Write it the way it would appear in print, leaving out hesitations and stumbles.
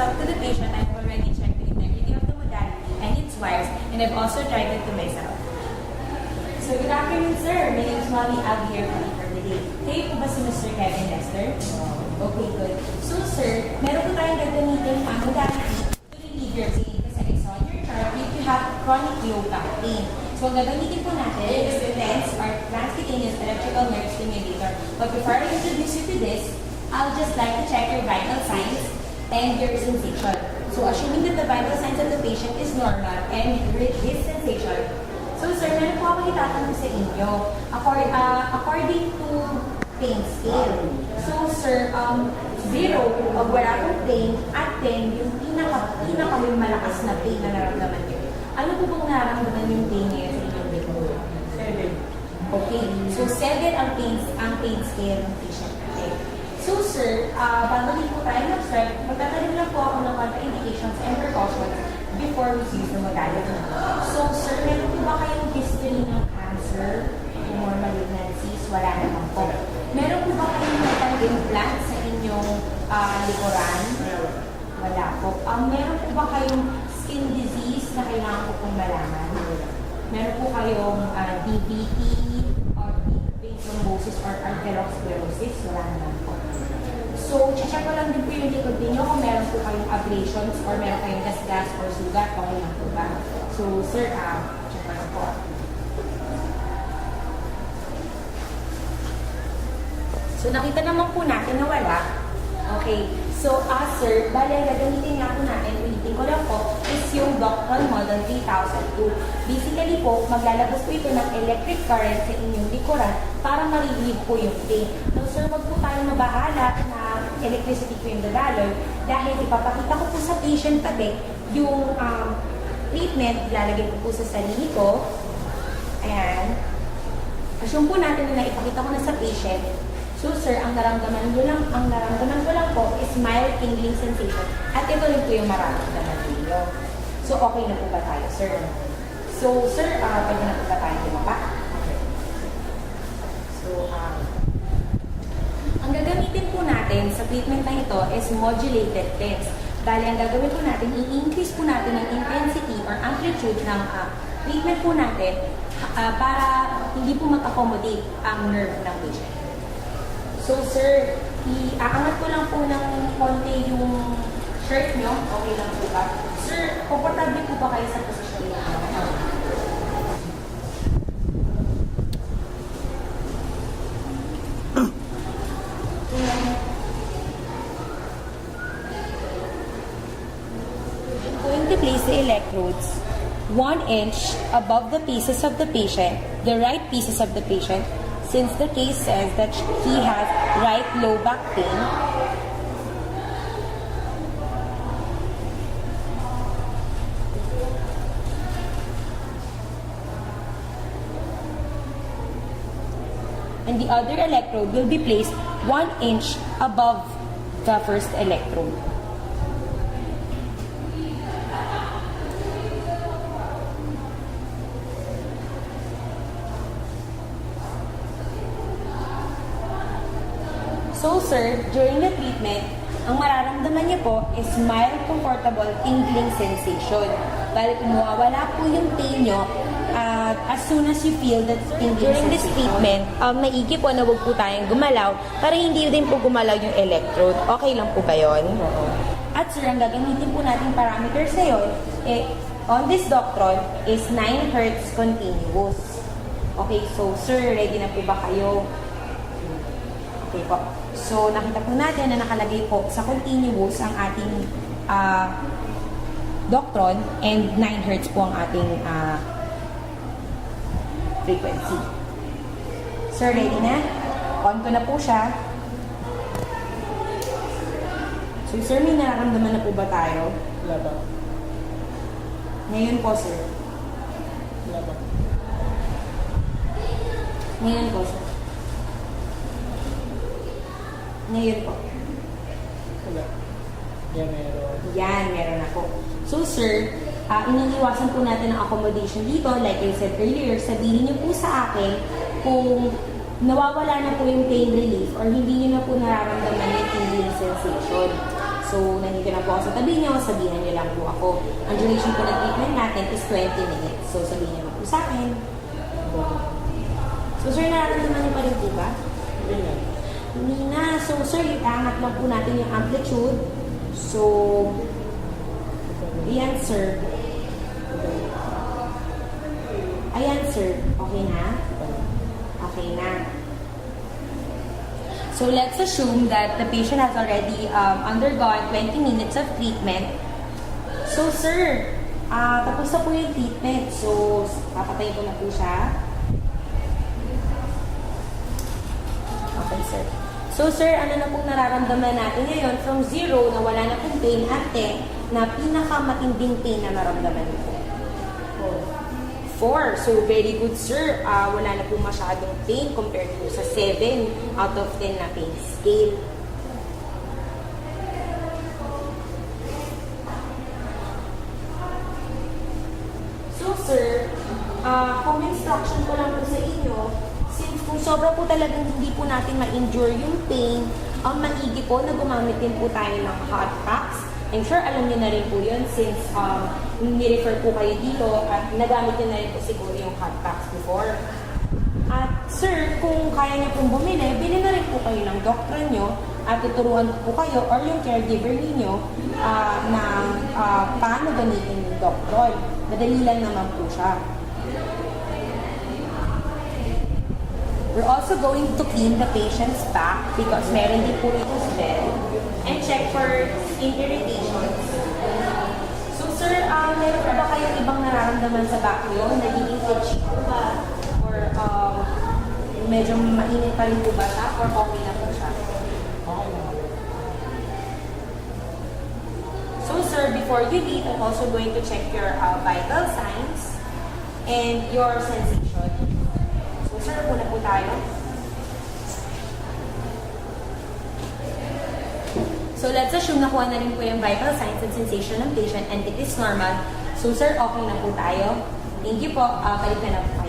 To the patient, I've already checked the integrity of the modality and its wires, and I've also tried it to myself. So good afternoon, sir. My name is Mommy. I'll be here for the day. Kayo po ba si Mr. Kevin Lester? Okay, good. So sir, meron po tayong gagamitin ang modality to relieve your pain. Kasi I saw in your chart, you have chronic low back pain. So ang gagamitin po natin is the TENS or transcutaneous electrical nerve stimulator. But before I introduce you to this, I'll just like to check your vital signs and your sensation. So assuming that the vital signs of the patient is normal and his sensation. So sir, meron po ako itatanong sa inyo according to pain scale. So sir, 0 o wala pong pain at 10 yung pinaka malakas na pain na nararamdaman niyo. Ano po bang nararamdaman yung pain niya sa inyong likod? 7. Okay. So 7 ang pain scale ng patient. Okay. So sir, bago din po tayo mag-start, magtatanim lang po ako ng contraindications and precautions before we use the modality. So sir, meron po ba kayong history ng cancer, tumor malignancies? Wala naman po. Meron po ba kayong metal implant sa inyong likuran? Wala po. Meron po ba kayong skin disease na kailangan po pong malaman? Meron po kayong DVT or deep vein thrombosis or arteriosclerosis? Wala naman po. So, check ko lang din po yung likod ninyo kung meron po kayong ablations or meron kayong gasgas or sugat. Okay lang po ba? So, sir, check ko lang po. So, nakita naman po natin na wala. Okay. So, sir, bale, gagamitin nga po natin, ulitin ko lang po, is yung Doctron Model 3002. Basically po, maglalabas po ito ng electric current sa inyong likuran para ma-relieve po yung pain. Now, sir, wag po tayong mabahala na electricity po yung dadaloy dahil ipapakita ko po sa patient tabi yung treatment, ilalagay ko po sa sarili ko. Ayan. Assume po natin na ipakita ko na sa patient. So sir, ang naramdaman ko lang po is mild tingling sensation. At ito rin po yung mararamdaman ninyo. So okay na po ba tayo, sir? So sir, pwede na po ba tayo tumapa? Okay. So, ang gagamitin po natin sa treatment na ito is modulated TENS. Bali, ang gagawin po natin, i-increase po natin ang intensity or amplitude ng treatment po natin para hindi po mag-accommodate ang nerve ng patient. So sir, iaangat ko lang po ng konti yung shirt nyo. Okay lang po ba? Sir, komportable po ba kayo sa posisyon niyo? I'm going to place the electrodes 1 inch above the pieces of the patient, the right pieces of the patient, since the case says that he has right low back pain. And the other electrode will be placed 1 inch above the first electrode. So sir, during the treatment, ang mararamdaman niyo po is mild, comfortable, tingling sensation. Bali, mawawala po yung pain niyo as soon as you feel that tingling during this treatment, maigi po na huwag po tayong gumalaw para hindi din po gumalaw yung electrode. Okay lang po ba yun? At sir, ang gagamitin po nating parameters na yun, on this Doctron is 9 Hz continuous. Okay, so sir, ready na po ba kayo? Okay po. So, nakita po natin na nakalagay po sa continuous ang ating Doctron and 9 Hz po ang ating frequency. Sir, ready na? On ko na po siya. So, sir, may nararamdaman na po ba tayo? Wala ba? Ngayon po, sir. Wala ba? Ngayon po, sir. Ngayon po. Wala. Yan meron. Yan, meron na po. So, sir, iniiwasan po natin ang accommodation dito. Like I said earlier, sabihin niyo po sa akin kung nawawala na po yung pain relief or hindi niyo na po nararamdaman yung tingling sensation. So, nandito na po ako sa tabi niyo, sabihin niyo lang po ako. Ang duration po ng treatment natin is 20 minutes. So, sabihin niyo lang po sa akin. So, sir, nararamdaman niyo pa rin po ba? Hindi na. Hindi na. So, sir, itangat lang po natin yung amplitude. So, ayan, sir. Ayan, sir. Okay na? Okay na. So, let's assume that the patient has already undergone 20 minutes of treatment. So, sir, tapos na po yung treatment. So, papatayin ko na po siya. Okay, sir. So, sir, ano na pong nararamdaman natin ngayon from 0 na wala na pong pain at 10 na pinakamatinding pain na naramdaman niyo po? 4. So, very good, sir. Wala na pong masyadong pain compared po sa 7 out of 10 na pain scale. So, sir, kung instruction ko lang po sa inyo, since kung sobra po talagang hindi po natin ma-endure yung pain, ang maigi po na gumamit din po tayo ng hot packs. I'm sure alam niyo na rin po yun since ni-refer po kayo dito at nagamit niyo na rin po siguro yung hot packs before. At sir, kung kaya niyo pong bumili, bili na rin po kayo ng doktor niyo at tuturuan po kayo or yung caregiver niyo na paano gamitin yung doktor. Madali lang naman po siya. We're also going to clean the patient's back because meron din po ito gel and check for skin irritations. So sir, meron po ba kayong ibang nararamdaman sa back nyo? Nagiging itchy po ba? Or medyo mainit pa rin po ba siya? Or okay na po siya? So sir, before you leave, I'm also going to check your vital signs and your sensation. Sir, muna po tayo. So, let's assume nakuha na rin po yung vital signs and sensation ng patient and it is normal. So, sir, okay na po tayo. Thank you po. Balik na po.